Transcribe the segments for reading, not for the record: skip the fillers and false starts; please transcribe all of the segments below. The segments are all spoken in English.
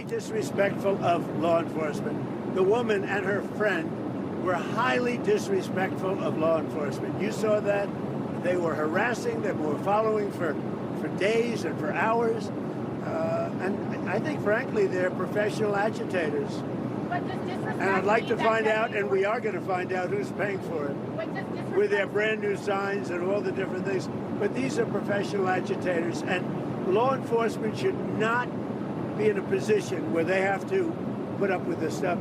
disrespectful of law enforcement. The woman and her friend were highly disrespectful of law enforcement. You saw that. They were harassing, they were following for days and for hours. And I think, frankly, they're professional agitators. And I'd like to find out, and we are going to find out who's paying for it, with their brand new signs and all the different things. But these are professional agitators, and law enforcement should not be in a position where they have to put up with this stuff.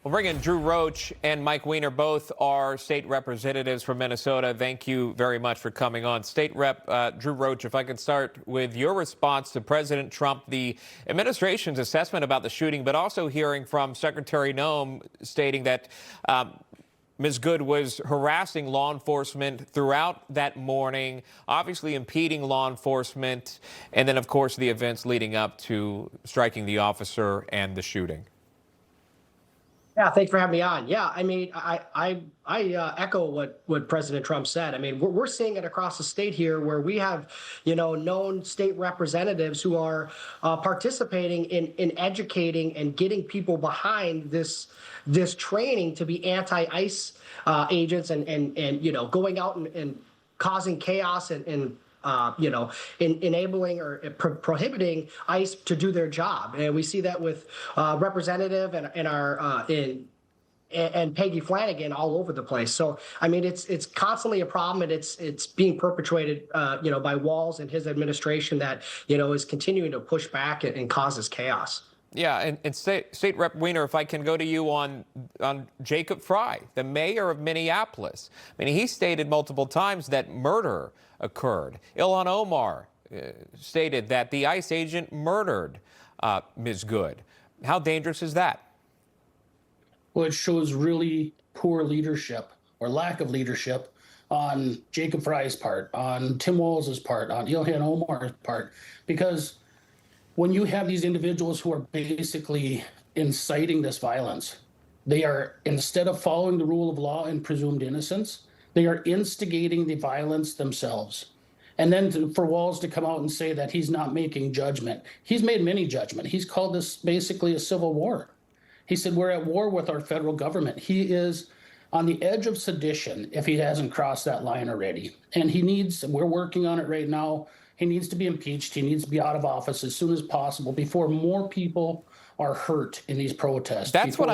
We'll bring in Drew Roach and Mike Wiener. Both are state representatives from Minnesota. Thank you very much for coming on. State Rep Drew Roach, if I could start with your response to President Trump, the administration's assessment about the shooting, but also hearing from Secretary Noem stating that Ms. Good was harassing law enforcement throughout that morning, obviously impeding law enforcement, and then, of course, the events leading up to striking the officer and the shooting. Yeah, thanks for having me on. Yeah, I mean, I echo what President Trump said. I mean, we're seeing it across the state here, where we have, known state representatives who are participating in educating and getting people behind this training to be anti-ICE agents and going out and causing chaos and enabling or prohibiting ICE to do their job. And we see that with Representative and Peggy Flanagan all over the place. So, I mean, it's constantly a problem, and it's being perpetrated, by Walz and his administration that, is continuing to push back and causes chaos. Yeah, and State Rep Wiener, if I can go to you on Jacob Frey, the mayor of Minneapolis. I mean, he stated multiple times that murder occurred. Ilhan Omar stated that the ICE agent murdered Ms. Good. How dangerous is that? Well, it shows really poor leadership or lack of leadership on Jacob Frey's part, on Tim Walz's part, on Ilhan Omar's part, because when you have these individuals who are basically inciting this violence, they are, instead of following the rule of law and presumed innocence, they are instigating the violence themselves. And then for Walz to come out and say that he's not making judgment, he's made many judgment. He's called this basically a civil war. He said, we're at war with our federal government. He is on the edge of sedition if he hasn't crossed that line already. And we're working on it right now. He needs to be impeached. He needs to be out of office as soon as possible before more people are hurt in these protests. That's what